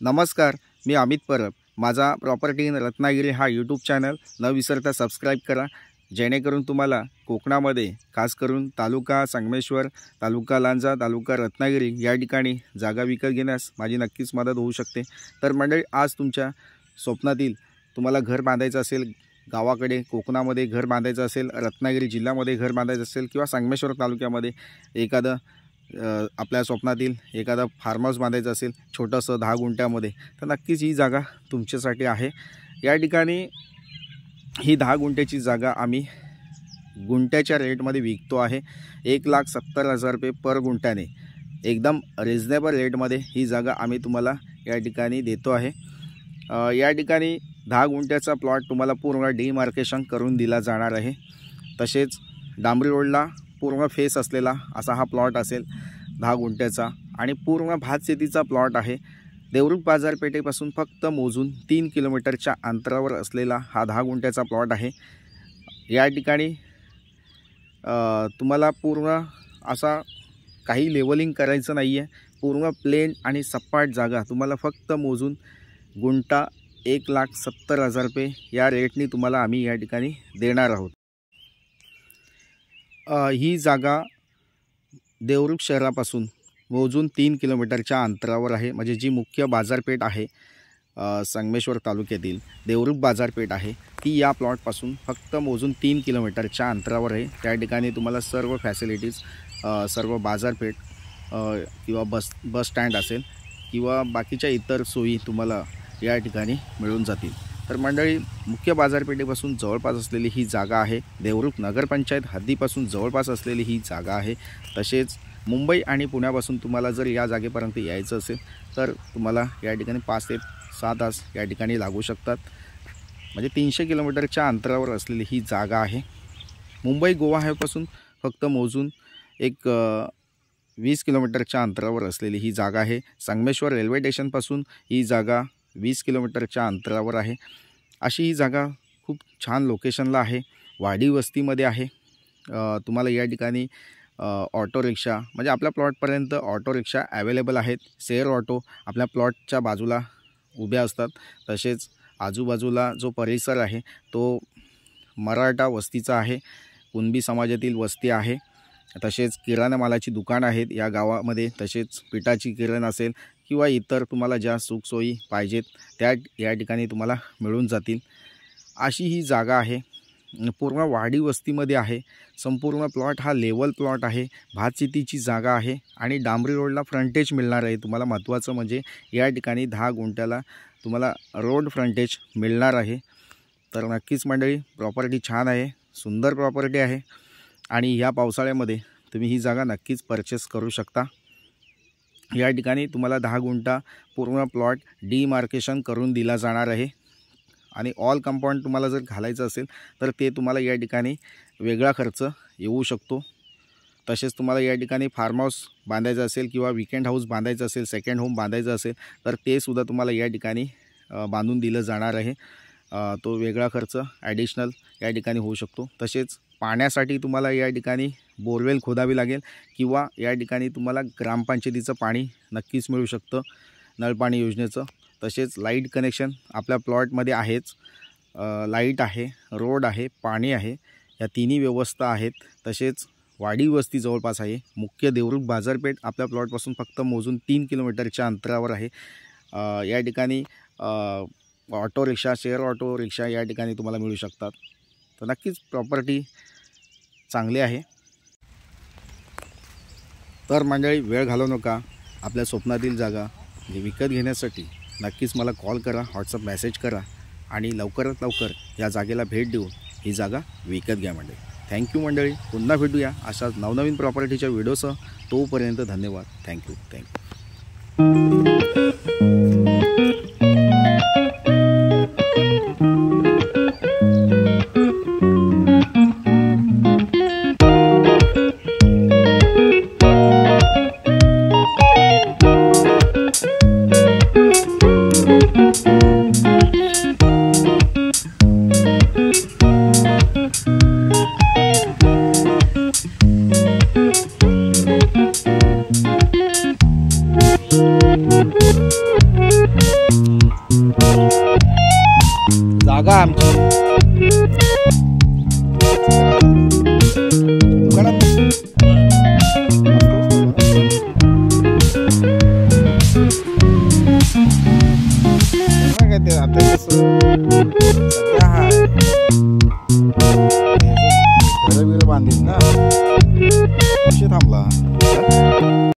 नमस्कार, मी अमित परब। माझा property in Ratnagiri हा यूट्यूब चॅनल न विसरता सबस्क्राईब करा, जेणेकरून तुम्हाला कोकणामध्ये खास करून तालुका संगमेश्वर, तालुका लांजा, तालुका रत्नागिरी या ठिकाणी जागा विकत घेण्यास माझी नक्कीच मदत होऊ शकते। तर मंडळी, आज तुमच्या स्वप्नातील तुम्हाला घर बांधायचं असेल, गावाकडे कोकणामध्ये घर बांधायचं असेल, रत्नागिरी जिल्ह्यामध्ये घर बांधायचं असेल किंवा संगमेश्वर तालुक्यामध्ये एखादं आपल्या स्वप्नातील एखादा फार्म हाऊस बांधायचं असेल छोटंसं 10 गुंठ्यामध्ये, तर नक्कीच ही जागा तुमच्यासाठी आहे। या ठिकाणी ही 10 गुंठ्याची जागा आम्ही गुंठ्याच्या रेटमध्ये विकतो आहे। 1,70,000 रुपये पर गुंठ्याने एकदम रिजनेबल रेटमध्ये ही जागा आम्ही तुम्हाला या ठिकाणी देतो आहे। या ठिकाणी 10 गुंठ्याचा प्लॉट तुम्हाला पूर्ण डिमार्केशन करून दिला जाणार आहे। तसेच डांबरी रोडला पूर्ण फेस असलेला असा हा प्लॉट असेल 10 गुंठ्याचा आणि पूर्ण भात शेतीचा प्लॉट आहे। देवरुख बाजारपेठेपासून फक्त मोजून 3 किलोमीटरच्या अंतरावर असलेला हा 10 गुंठ्याचा प्लॉट आहे। या ठिकाणी तुम्हाला पूर्ण असा काही लेवलिंग करायचं नाही आहे, पूर्ण प्लेन आणि सपाट जागा तुम्हाला फक्त मोजून गुंठा 1,70,000 रुपये या रेटनी तुम्हाला आम्ही या ठिकाणी देणार आहोत। ही जागा देवरुख शहरापासून मोजून 3 किलोमीटरच्या अंतरावर आहे। म्हणजे जी मुख्य बाजारपेठ आहे संगमेश्वर तालुक्यातील देवरुख बाजारपेठ आहे, ती या प्लॉटपासून फक्त मोजून 3 किलोमीटरच्या अंतरावर आहे। त्या ठिकाणी तुम्हाला सर्व फॅसिलिटीज, सर्व बाजारपेठ किंवा बस स्टँड असेल किंवा बाकीच्या इतर सोयी तुम्हाला या ठिकाणी मिळून जातील। तर मंडळी, मुख्य बाजारपेठेपासून जवळपास असलेली ही जागा आहे। देवरुख नगरपंचायत हद्दीपासून जवळपास असलेली ही जागा आहे। तसेच मुंबई आणि पुण्यापासून तुम्हाला जर या जागेपर्यंत यायचं असेल तर तुम्हाला या ठिकाणी 5 ते 6 तास या ठिकाणी लागू शकतात। म्हणजे 300 किलोमीटरच्या अंतरावर असलेली ही जागा आहे। मुंबई गोवा हायवेपासून फक्त मोजून एक 20 किलोमीटरच्या अंतरावर असलेली ही जागा आहे। संगमेश्वर रेल्वे स्टेशनपासून ही जागा 20 किलोमीटरच्या अंतरावर आहे। अशी ही जागा खूप छान लोकेशनला आहे, वाडी वस्तीमध्ये आहे। तुम्हाला या ठिकाणी ऑटो रिक्षा म्हणजे आपल्या प्लॉटपर्यंत ऑटो रिक्षा अवेलेबल आहेत। शेअर ऑटो आपल्या प्लॉटच्या बाजूला उभ्या असतात। तसेच आजूबाजूला जो परिसर आहे तो मराठा वस्तीचा आहे, कुणबी समाजातील वस्ती आहे। तसेच किराणा मालाची दुकान आहेत या गावामध्ये। तसेच पिठाची किरण असेल किंवा इतर तुम्हाला ज्या सुखसोयी पाहिजेत त्या या ठिकाणी तुम्हाला मिळून जातील। अशी ही जागा आहे, पूर्ण वाडी वस्तीमध्ये आहे। संपूर्ण प्लॉट हा लेवल प्लॉट आहे, भात शेतीची जागा आहे आणि डांबरी रोडला फ्रंटेज मिळणार आहे। तुम्हाला महत्त्वाचं म्हणजे या ठिकाणी 10 गुंठ्याला तुम्हाला रोड फ्रंटेज मिळणार आहे। तर नक्कीच मंडळी, प्रॉपर्टी छान आहे, सुंदर प्रॉपर्टी आहे आणि या पावसाळ्यामध्ये तुम्ही ही जागा नक्कीच परचेस करू शकता। या ठिकाणी तुम्हाला 10 गुंठा पूर्ण प्लॉट डिमार्केशन करून दिला जाणार आहे आणि ऑल कंपाऊंड तुम्हाला जर घालायचं असेल तर ते तुम्हाला या ठिकाणी वेगळा खर्च येऊ शकतो। तसेच तुम्हाला या ठिकाणी फार्म हाऊस बांधायचं असेल किंवा वीकेंड हाऊस बांधायचं असेल, सेकंड होम बांधायचं असेल तर ते सुद्धा तुम्हाला या ठिकाणी बांधून दिलं जाणार आहे। तो वेगळा खर्च ॲडिशनल या ठिकाणी होऊ शकतो। तसेच पाण्यासाठी तुम्हाला या ठिकाणी बोरवेल खोदावी लागेल किंवा या ठिकाणी तुम्हाला ग्रामपंचायतीचं पाणी नक्कीच मिळू शकतं, नळपाणी योजनेचं। तसेच लाईट कनेक्शन आपल्या प्लॉटमध्ये आहेच, लाईट आहे, रोड आहे, पाणी आहे, या तिन्ही व्यवस्था आहेत। तसेच वाडी वस्ती जवळपास आहे। मुख्य देवरुख बाजारपेठ आपल्या प्लॉटपासून फक्त मोजून 3 किलोमीटरच्या अंतरावर आहे। या ठिकाणी auto rickshaw, share auto rickshaw या ठिकाणी तुम्हाला मिळू शकतात। तर नक्कीच प्रॉपर्टी चांगली आहे। तर मंडळी, वेळ घालवू नका, आपल्या स्वप्नातील जागा विकत घेण्यासाठी नक्कीच मला कॉल करा, व्हॉट्सअप मेसेज करा आणि लवकरात लवकर या जागेला भेट देऊन ही जागा विकत घ्या मंडळी। थँक्यू मंडळी, पुन्हा भेटूया अशाच नवनवीन प्रॉपर्टीच्या व्हिडिओसह। तोपर्यंत धन्यवाद, थँक्यू। आमची.